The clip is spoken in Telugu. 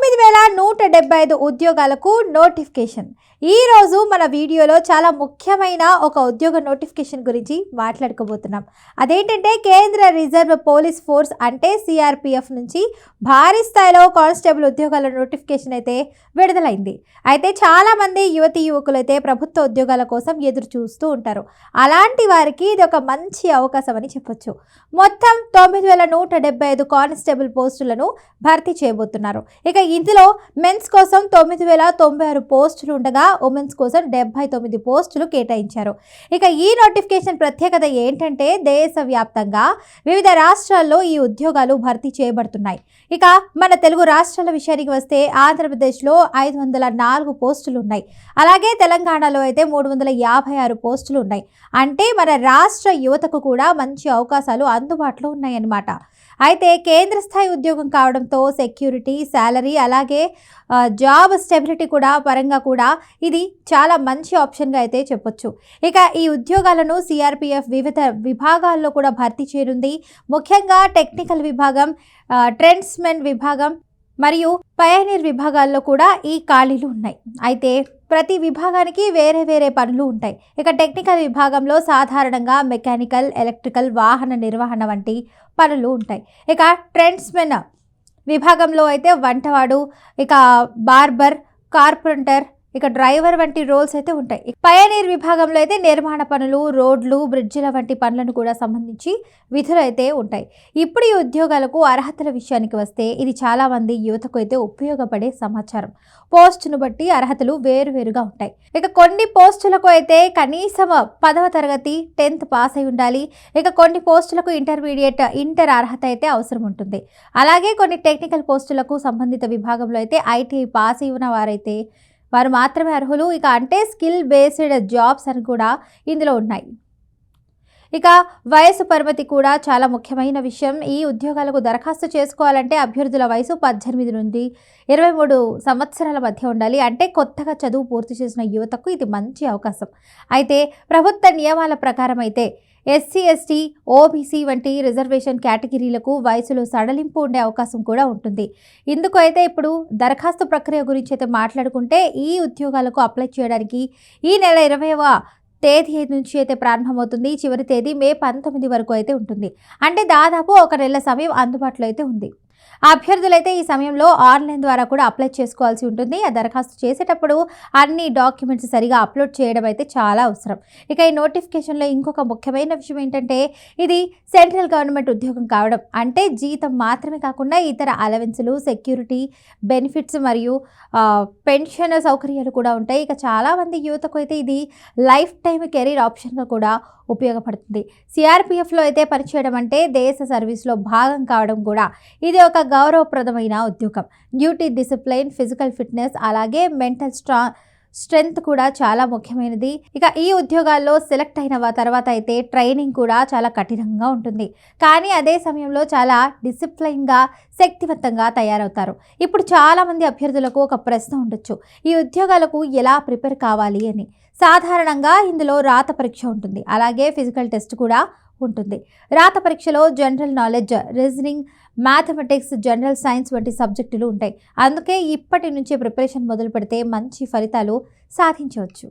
9175 ఉద్యోగాలకు నోటిఫికేషన్. ఈ రోజు మన వీడియోలో చాలా ముఖ్యమైన ఒక ఉద్యోగ నోటిఫికేషన్ గురించి మాట్లాడుకోబోతున్నాం. అదేంటంటే కేంద్ర రిజర్వ్ పోలీస్ ఫోర్స్ అంటే సిఆర్పిఎఫ్ నుంచి భారీ స్థాయిలో కానిస్టేబుల్ ఉద్యోగాల నోటిఫికేషన్ అయితే విడుదలైంది. అయితే చాలామంది యువకులు అయితే ప్రభుత్వ ఉద్యోగాల కోసం ఎదురు చూస్తూ ఉంటారు. అలాంటి వారికి ఇది ఒక మంచి అవకాశం అని చెప్పొచ్చు. మొత్తం 9175 కానిస్టేబుల్ పోస్టులను భర్తీ చేయబోతున్నారు. ఇక ఇందులో మెన్స్ కోసం 9096 పోస్టులు ఉండగా ఉమెన్స్ కోసం 79 పోస్టులు కేటాయించారు. ఇక ఈ నోటిఫికేషన్ ప్రత్యేకత ఏంటంటే దేశవ్యాప్తంగా వివిధ రాష్ట్రాల్లో ఈ ఉద్యోగాలు భర్తీ చేయబడుతున్నాయి. ఇక మన తెలుగు రాష్ట్రాల విషయానికి వస్తే ఆంధ్రప్రదేశ్లో 504 పోస్టులు ఉన్నాయి. అలాగే తెలంగాణలో అయితే 356 పోస్టులు ఉన్నాయి. అంటే మన రాష్ట్ర యువతకు కూడా మంచి అవకాశాలు అందుబాటులో ఉన్నాయన్నమాట. అయితే కేంద్ర స్థాయి ఉద్యోగం కావడంతో సెక్యూరిటీ, శాలరీ, అలాగే జాబ్ స్టెబిలిటీ కూడా పరంగా కూడా ఇది చాలా మంచి ఆప్షన్గా అయితే చెప్పొచ్చు. ఇక ఈ ఉద్యోగాలను సిఆర్పిఎఫ్ వివిధ విభాగాల్లో కూడా భర్తీ చేయనుంది. ముఖ్యంగా టెక్నికల్ విభాగం, ట్రెండ్స్మెన్ విభాగం మరియు పయనీర్ విభాగాల్లో కూడా ఈ ఖాళీలు ఉన్నాయి. అయితే ప్రతి విభాగానికి వేరే వేరే పనులు ఉంటాయి. ఇక టెక్నికల్ విభాగంలో సాధారణంగా మెకానికల్, ఎలక్ట్రికల్, వాహన నిర్వహణ వంటి పనులు ఉంటాయి. ఇక ట్రెండ్స్మెన్ విభాగంలో అయితే వంటవాడు, ఇక బార్బర్, కార్పెంటర్, ఇక డ్రైవర్ వంటి రోల్స్ అయితే ఉంటాయి. పయనీర్ విభాగంలో అయితే నిర్మాణ పనులు, రోడ్లు, బ్రిడ్జిల వంటి పనులను కూడా సంబంధించి విధులు అయితే ఉంటాయి. ఇప్పుడు ఈ ఉద్యోగాలకు అర్హతల విషయానికి వస్తే ఇది చాలామంది యువతకు అయితే ఉపయోగపడే సమాచారం. పోస్టును బట్టి అర్హతలు వేరువేరుగా ఉంటాయి. ఇక కొన్ని పోస్టులకు అయితే కనీసం 10వ తరగతి 10th పాస్ అయి ఉండాలి. ఇక కొన్ని పోస్టులకు ఇంటర్ అర్హత అయితే అవసరం ఉంటుంది. అలాగే కొన్ని టెక్నికల్ పోస్టులకు సంబంధిత విభాగంలో అయితే ఐటీఐ పాస్ అయిన వారు మాత్రమే అర్హులు. ఇక అంటే స్కిల్ బేస్డ్ జాబ్స్ అని కూడా ఇందులో ఉన్నాయి. ఇక వయసు పరిమితి కూడా చాలా ముఖ్యమైన విషయం. ఈ ఉద్యోగాలకు దరఖాస్తు చేసుకోవాలంటే అభ్యర్థుల వయసు 18 నుండి 23 సంవత్సరాల మధ్య ఉండాలి. అంటే కొత్తగా చదువు పూర్తి చేసిన యువతకు ఇది మంచి అవకాశం. అయితే ప్రభుత్వ నియమాల ప్రకారం అయితే ఎస్సీ, ఎస్టీ, ఓబీసీ వంటి రిజర్వేషన్ కేటగిరీలకు వయసులో సడలింపు ఉండే అవకాశం కూడా ఉంటుంది. ఇందుకు అయితే ఇప్పుడు దరఖాస్తు ప్రక్రియ గురించి అయితే మాట్లాడుకుంటే ఈ ఉద్యోగాలకు అప్లై చేయడానికి ఈ నెల 20వ తేదీ నుంచి అయితే ప్రారంభమవుతుంది. చివరి తేదీ మే 19 వరకు అయితే ఉంటుంది. అంటే దాదాపు 1 నెల సమయం అందుబాటులో అయితే ఉంది. అభ్యర్థులైతే ఈ సమయంలో ఆన్లైన్ ద్వారా కూడా అప్లై చేసుకోవాల్సి ఉంటుంది. ఆ దరఖాస్తు చేసేటప్పుడు అన్ని డాక్యుమెంట్స్ సరిగా అప్లోడ్ చేయడం అయితే చాలా అవసరం. ఇక ఈ నోటిఫికేషన్లో ఇంకొక ముఖ్యమైన విషయం ఏంటంటే ఇది సెంట్రల్ గవర్నమెంట్ ఉద్యోగం కావడం. అంటే జీతం మాత్రమే కాకుండా ఇతర అలవెన్సులు, సెక్యూరిటీ బెనిఫిట్స్ మరియు పెన్షన్ సౌకర్యాలు కూడా ఉంటాయి. ఇక చాలామంది యువతకు అయితే ఇది లైఫ్ టైమ్ కెరీర్ ఆప్షన్గా కూడా ఉపయోగపడుతుంది. సిఆర్పిఎఫ్లో అయితే పనిచేయడం అంటే దేశ సర్వీస్లో భాగం కావడం కూడా ఇది ఒక గౌరవప్రదమైన ఉద్యోగం. డ్యూటీ డిసిప్లైన్, ఫిజికల్ ఫిట్నెస్, అలాగే మెంటల్ స్ట్రెంగ్త్ కూడా చాలా ముఖ్యమైనది. ఇక ఈ ఉద్యోగాల్లో సెలెక్ట్ అయిన తర్వాత అయితే ట్రైనింగ్ కూడా చాలా కఠినంగా ఉంటుంది. కానీ అదే సమయంలో చాలా డిసిప్లైన్గా, శక్తివంతంగా తయారవుతారు. ఇప్పుడు చాలామంది అభ్యర్థులకు ఒక ప్రశ్న ఉండొచ్చు, ఈ ఉద్యోగాలకు ఎలా ప్రిపేర్ కావాలి అని. సాధారణంగా ఇందులో రాత పరీక్ష ఉంటుంది. అలాగే ఫిజికల్ టెస్ట్ కూడా ఉంటుంది. రాత పరీక్షలో general knowledge, reasoning, mathematics, general science వంటి సబ్జెక్టులు ఉంటాయి. అందుకే ఇప్పటి నుంచే ప్రిపరేషన్ మొదలు పెడితే మంచి ఫలితాలు సాధించవచ్చు.